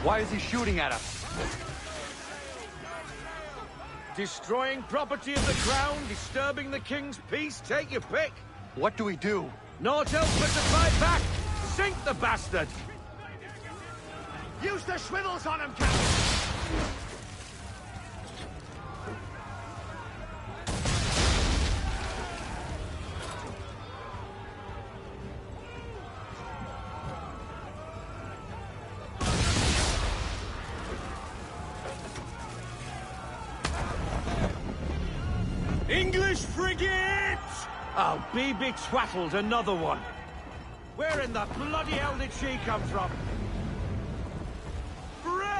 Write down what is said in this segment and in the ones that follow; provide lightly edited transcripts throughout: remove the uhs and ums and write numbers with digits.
Why is he shooting at us? Destroying property of the crown, disturbing the king's peace, take your pick. What do we do? Naught else but to fight back! Sink the bastard! Use the swivels on him, Captain! English frigate! I'll be betwattled, another one. Where in the bloody hell did she come from? Brace!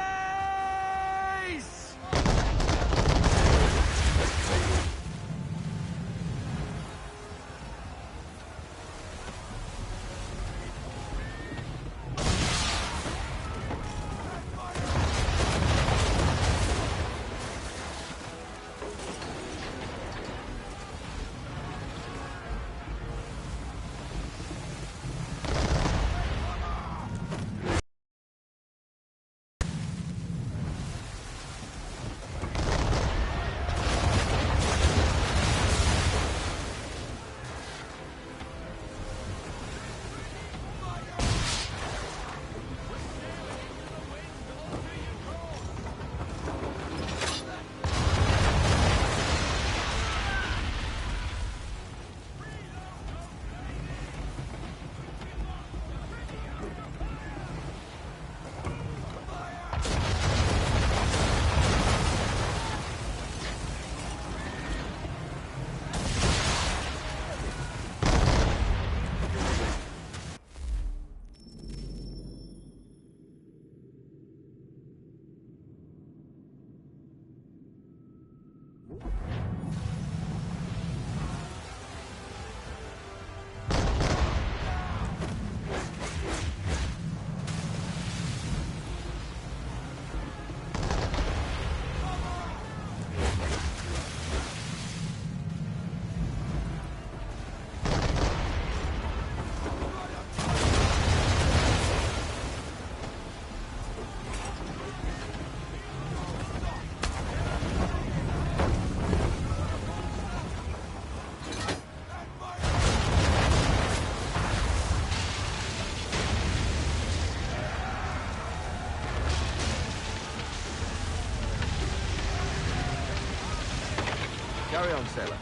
Carry on, sailor.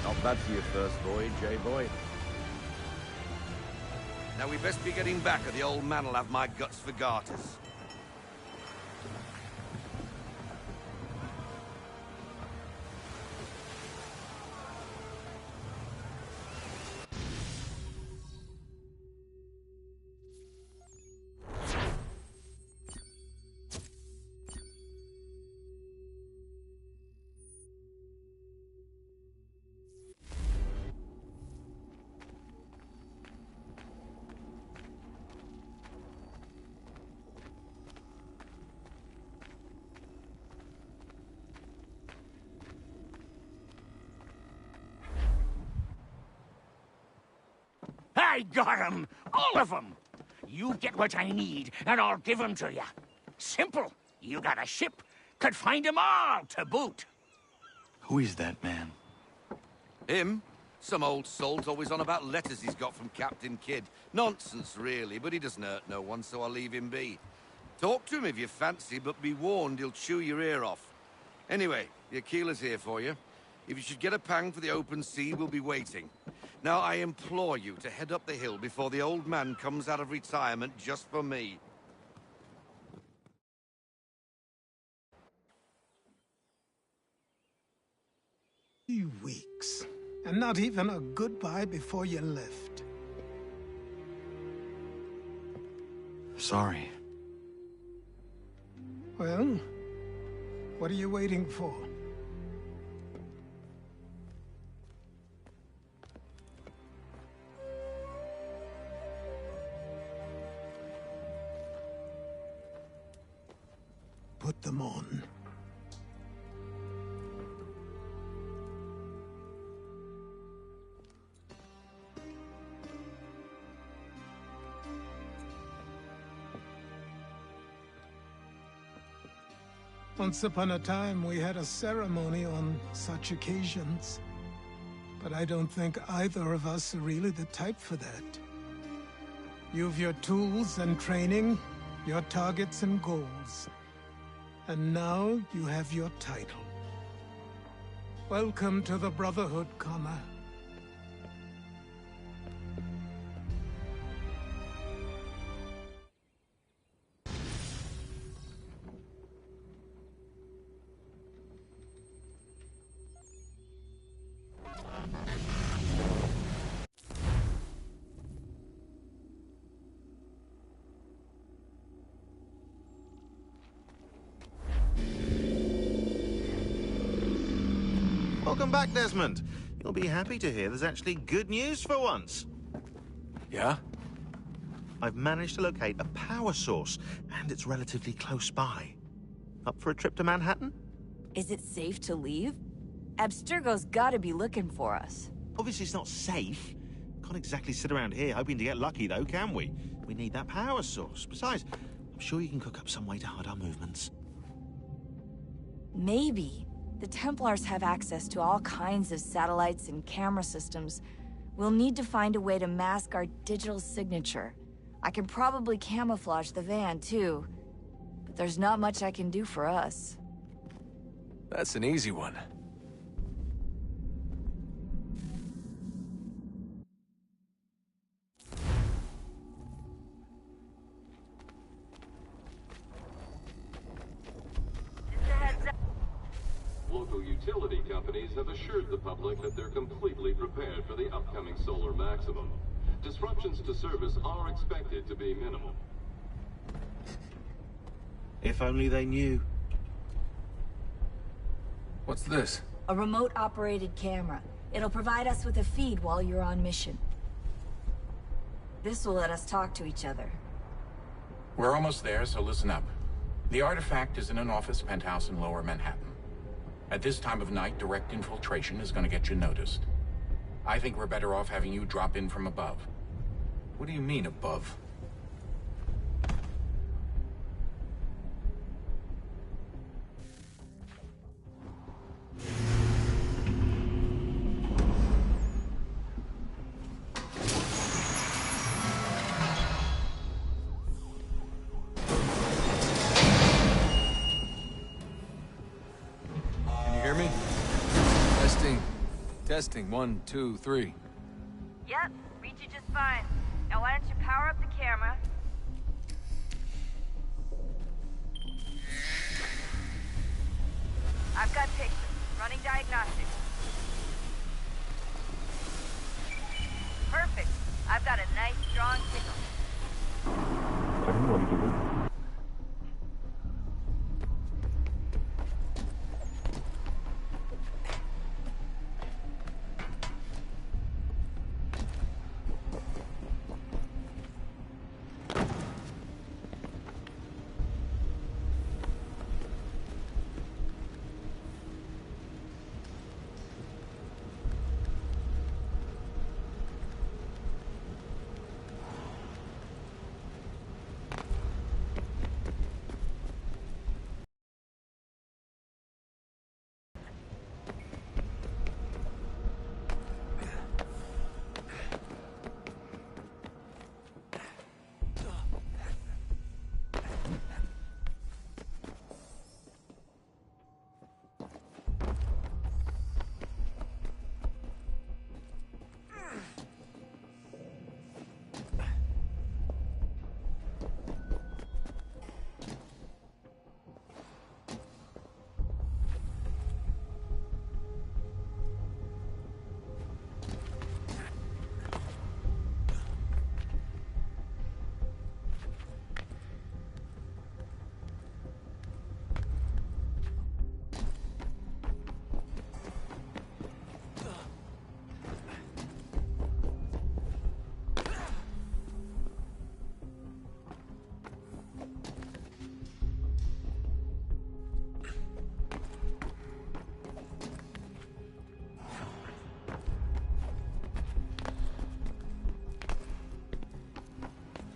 Not bad for your first voyage, eh, boy? Now we best be getting back, or the old man'll have my guts for garters. I got 'em! All of 'em! You get what I need, and I'll give 'em to you. Simple. You got a ship, could find 'em all to boot. Who is that man? Him? Some old soul's always on about letters he's got from Captain Kidd. Nonsense, really, but he doesn't hurt no one, so I'll leave him be. Talk to him if you fancy, but be warned he'll chew your ear off. Anyway, the Aquila's here for you. If you should get a pang for the open sea, we'll be waiting. Now, I implore you to head up the hill before the old man comes out of retirement just for me. 3 weeks, and not even a goodbye before you left. Sorry. Well, what are you waiting for? Put them on. Once upon a time, we had a ceremony on such occasions. But I don't think either of us are really the type for that. You've your tools and training, your targets and goals. And now you have your title. Welcome to the Brotherhood, Connor. Welcome back, Desmond. You'll be happy to hear there's actually good news for once. Yeah? I've managed to locate a power source, and it's relatively close by. Up for a trip to Manhattan? Is it safe to leave? Abstergo's gotta be looking for us. Obviously it's not safe. Can't exactly sit around here hoping to get lucky, though, can we? We need that power source. Besides, I'm sure you can cook up some way to hide our movements. Maybe. The Templars have access to all kinds of satellites and camera systems. We'll need to find a way to mask our digital signature. I can probably camouflage the van, too. But there's not much I can do for us. That's an easy one. Local utility companies have assured the public that they're completely prepared for the upcoming solar maximum. Disruptions to service are expected to be minimal. If only they knew. What's this? A remote-operated camera. It'll provide us with a feed while you're on mission. This will let us talk to each other. We're almost there, so listen up. The artifact is in an office penthouse in Lower Manhattan. At this time of night, direct infiltration is going to get you noticed. I think we're better off having you drop in from above. What do you mean, above? Testing, 1, 2, 3. Yep, reach you just fine. Now why don't you power up the camera? I've got pictures. Running diagnostics. Perfect. I've got a nice, strong signal.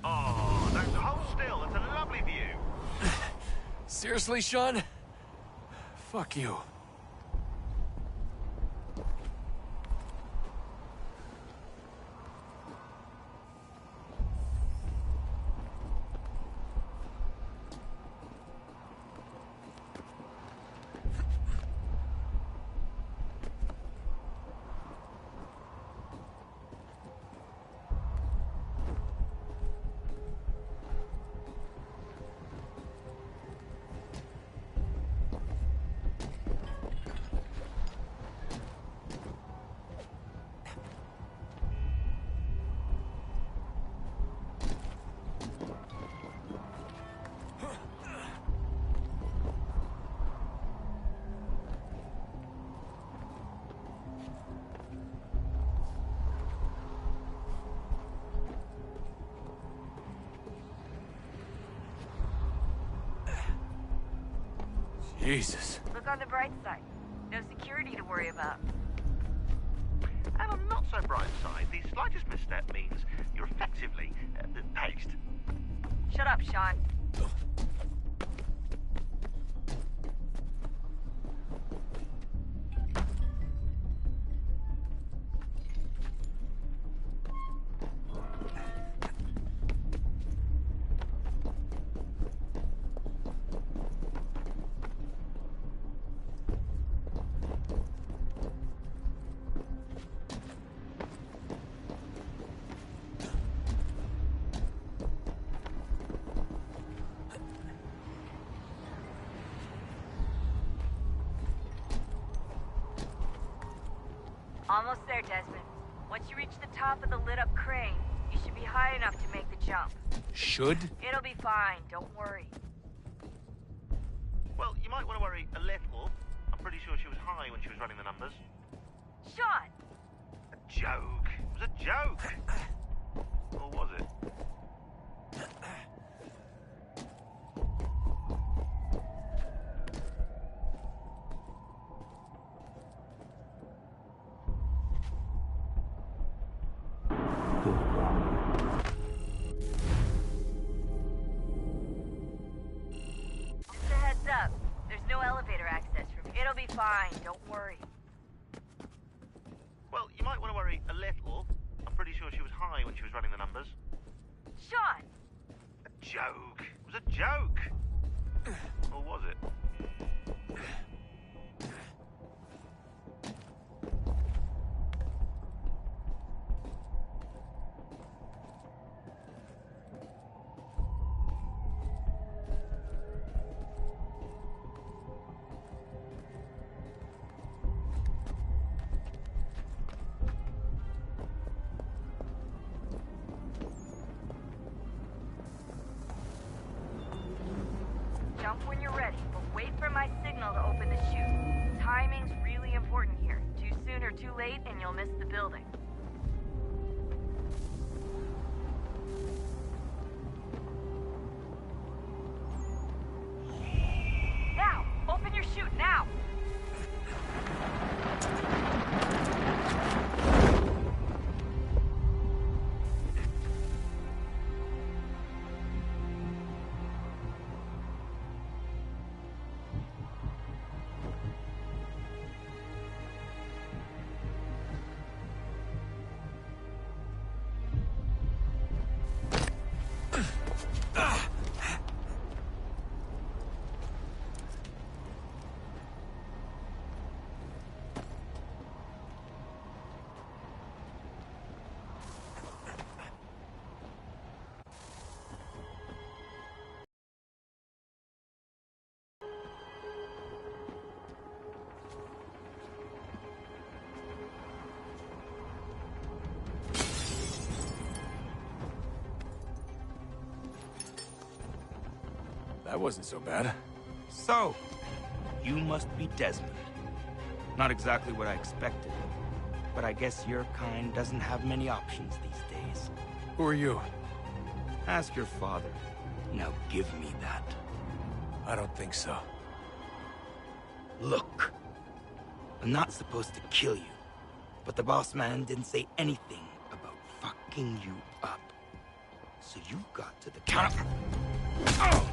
Oh, don't hold still. It's a lovely view. Seriously, Sean? Fuck you. Jesus. Look on the bright side. No security to worry about. And on the not so bright side, the slightest misstep means you're effectively paced. Shut up, Sean. Almost there, Desmond. Once you reach the top of the lit-up crane, you should be high enough to make the jump. Should? It'll be fine, don't worry. Well, you might want to worry a little. I'm pretty sure she was high when she was running the numbers. Sean! A joke. It was a joke. Or was it? Just a heads up. There's no elevator access from here. It'll be fine, don't worry. Well, you might want to worry a little. I'm pretty sure she was high when she was running the numbers. Sean! A joke. It was a joke. Or was it? Jump when you're ready, but wait for my signal to open the chute. Timing's really important here. Too soon or too late, and you'll miss the building. Now! Open your chute, now! That wasn't so bad. So, you must be Desmond. Not exactly what I expected, but I guess your kind doesn't have many options these days. Who are you? Ask your father. Now give me that. I don't think so. Look, I'm not supposed to kill you, but the boss man didn't say anything about fucking you up. So you got to the counter. Oh!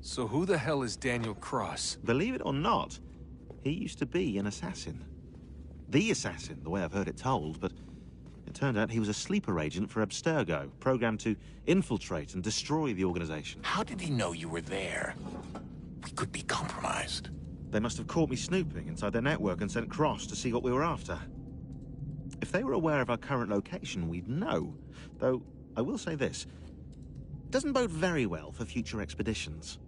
So who the hell is Daniel Cross? Believe it or not, he used to be an assassin. The assassin, the way I've heard it told, but it turned out he was a sleeper agent for Abstergo, programmed to infiltrate and destroy the organization. How did he know you were there? We could be compromised. They must have caught me snooping inside their network and sent Cross to see what we were after. If they were aware of our current location, we'd know. Though, I will say this. It doesn't bode very well for future expeditions.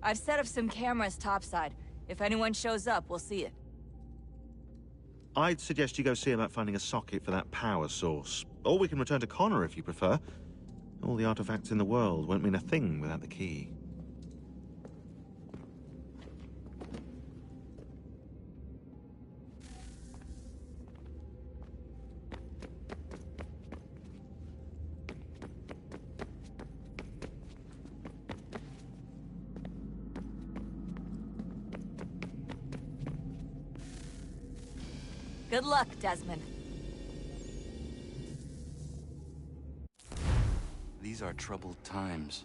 I've set up some cameras topside. If anyone shows up, we'll see it. I'd suggest you go see about finding a socket for that power source. Or we can return to Connor if you prefer. All the artifacts in the world won't mean a thing without the key. Good luck, Desmond. These are troubled times.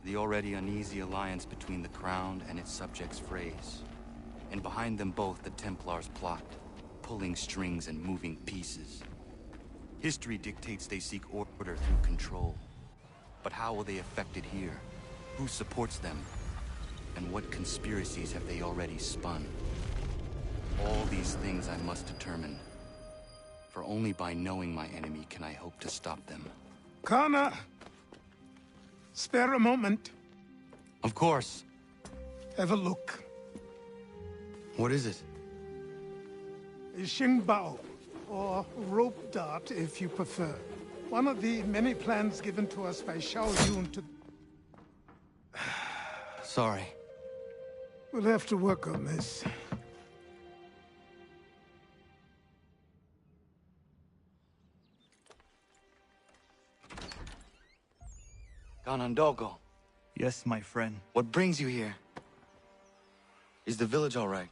The already uneasy alliance between the Crown and its subjects frays. And behind them both the Templars plot, pulling strings and moving pieces. History dictates they seek order through control. But how will they affect it here? Who supports them? And what conspiracies have they already spun? All these things I must determine. For only by knowing my enemy can I hope to stop them. Connor! Spare a moment. Of course. Have a look. What is it? A Xingbao, or rope dart if you prefer. One of the many plans given to us by Shao Yun to... Sorry. We'll have to work on this. Ganondogo, Yes, my friend. what brings you here? Is the village all right?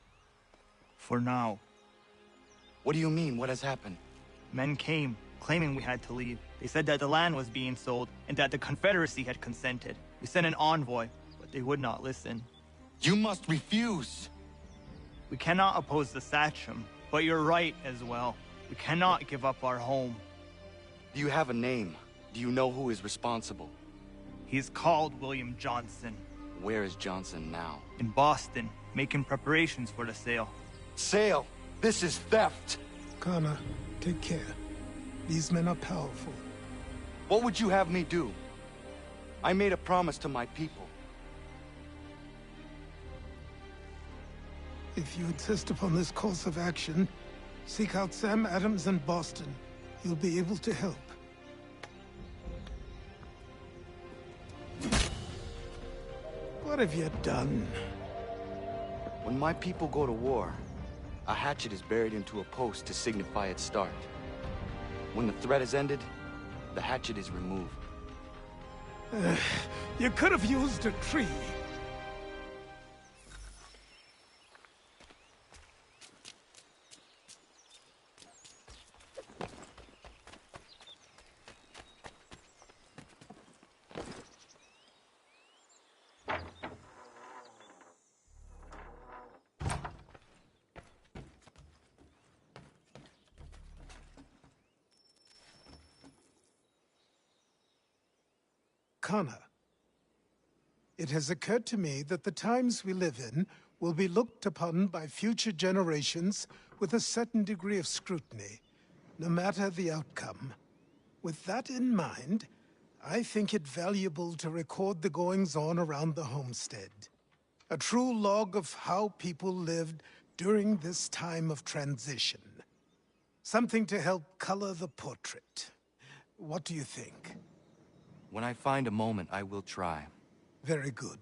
For now. What do you mean? What has happened? Men came, claiming we had to leave. They said that the land was being sold, and that the Confederacy had consented. We sent an envoy, but they would not listen. You must refuse! We cannot oppose the Sachem, but you're right as well. We cannot give up our home. Do you have a name? Do you know who is responsible? He's called William Johnson. Where is Johnson now? In Boston, making preparations for the sale. Sale! This is theft! Connor, take care. These men are powerful. What would you have me do? I made a promise to my people. If you insist upon this course of action, seek out Sam Adams in Boston. He'll be able to help. What have you done? When my people go to war, a hatchet is buried into a post to signify its start. When the threat is ended, the hatchet is removed. You could have used a tree. Connor, it has occurred to me that the times we live in will be looked upon by future generations with a certain degree of scrutiny, no matter the outcome. With that in mind, I think it valuable to record the goings-on around the homestead. A true log of how people lived during this time of transition. Something to help color the portrait. What do you think? When I find a moment, I will try. Very good.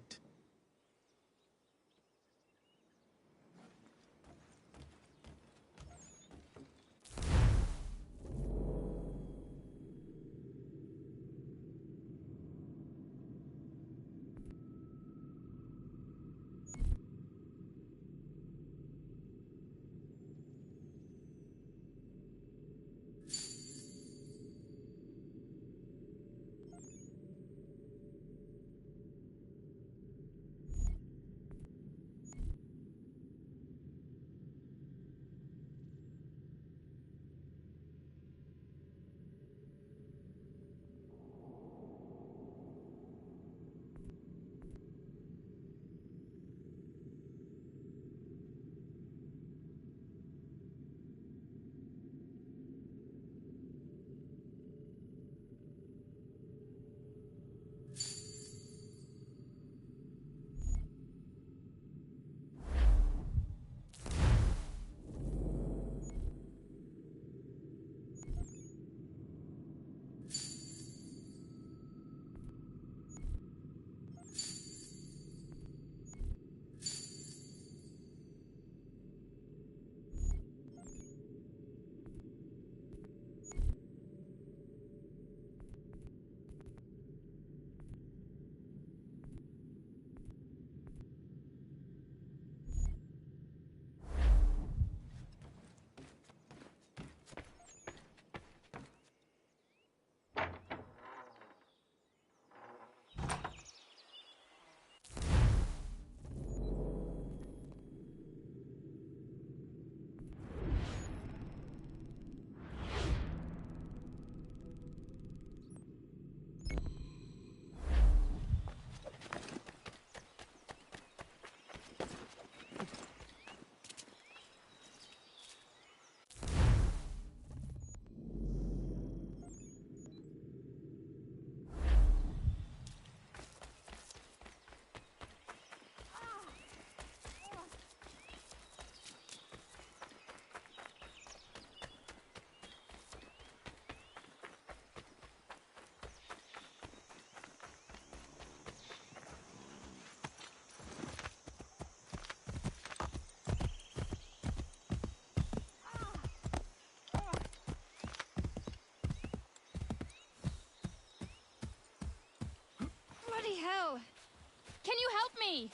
Can you help me?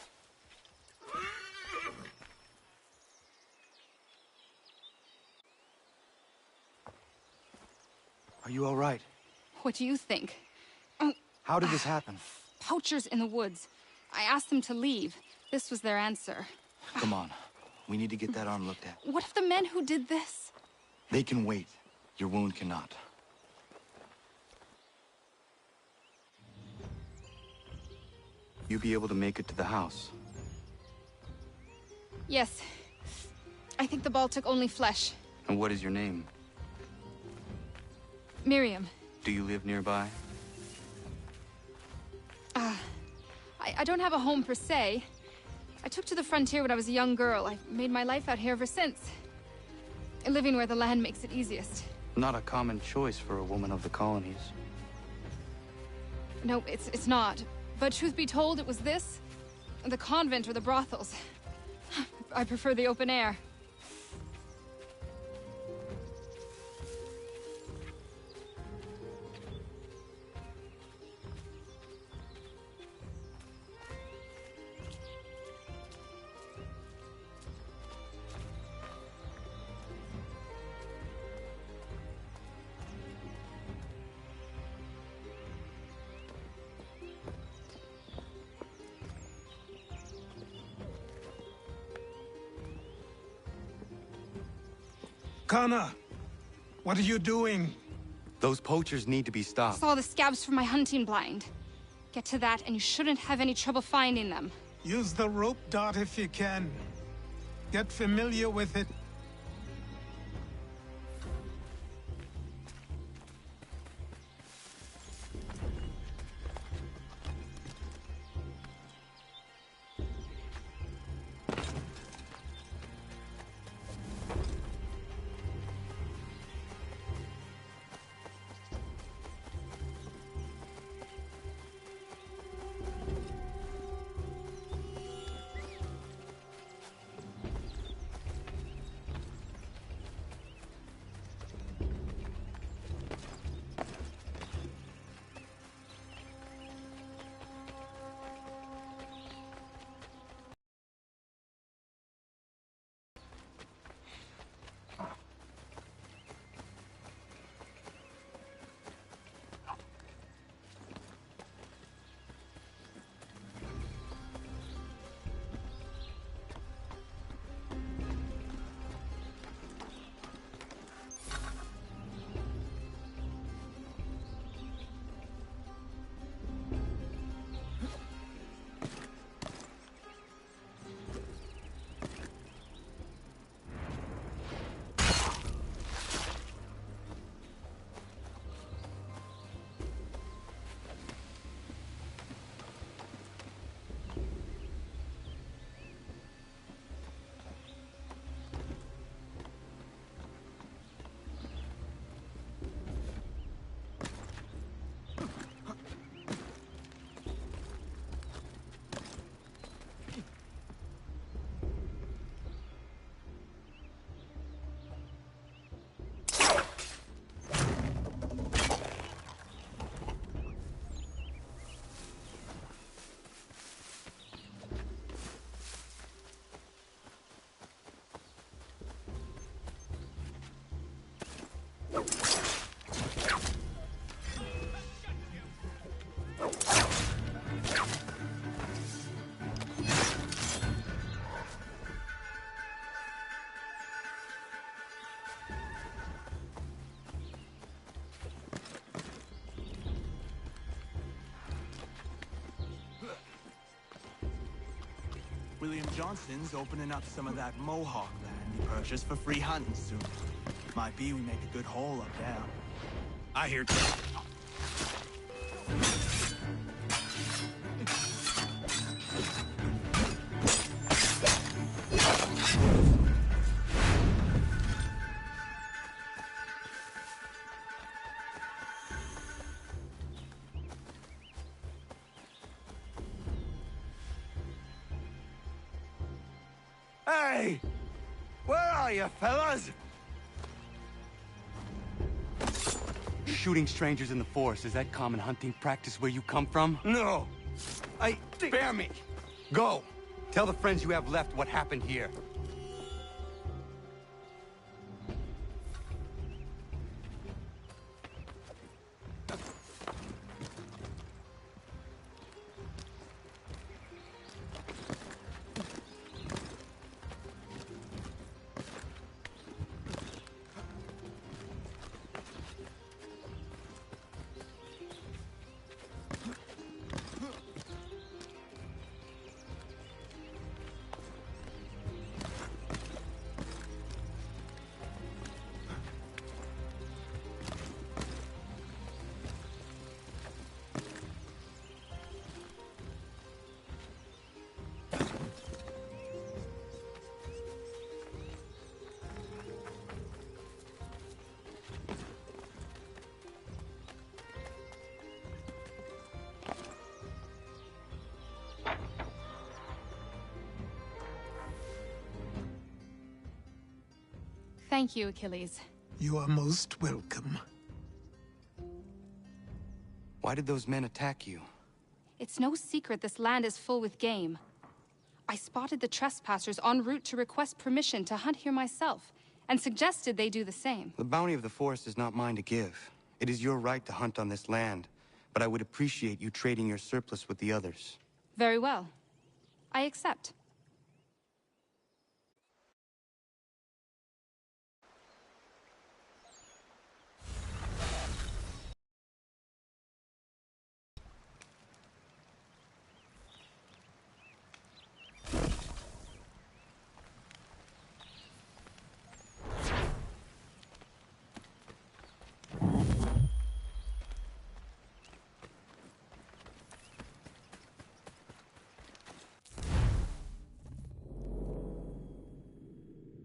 Are you all right? What do you think? How did this happen? Poachers in the woods. I asked them to leave. This was their answer. Come on. We need to get that arm looked at. What if the men who did this? They can wait. Your wound cannot. You be able to make it to the house? Yes. I think the ball took only flesh. And what is your name? Miriam. Do you live nearby? I don't have a home per se. I took to the frontier when I was a young girl. I've made my life out here ever since. Living where the land makes it easiest. Not a common choice for a woman of the colonies. No, it's not. But truth be told, it was this, the convent or the brothels. I prefer the open air. Kana, what are you doing? Those poachers need to be stopped. Saw the scabs from my hunting blind. Get to that, and you shouldn't have any trouble finding them. Use the rope dart if you can. Get familiar with it. William Johnston's opening up some of that Mohawk land he purchased for free hunting soon. Might be we make a good haul up there. I hear. Hey! Where are you, fellas? Shooting strangers in the forest, is that common hunting practice where you come from? No. Hey, spare me! Go! Tell the friends you have left what happened here. Thank you, Achilles. You are most welcome. Why did those men attack you? It's no secret this land is full with game. I spotted the trespassers en route to request permission to hunt here myself, and suggested they do the same. The bounty of the forest is not mine to give. It is your right to hunt on this land, but I would appreciate you trading your surplus with the others. Very well. I accept.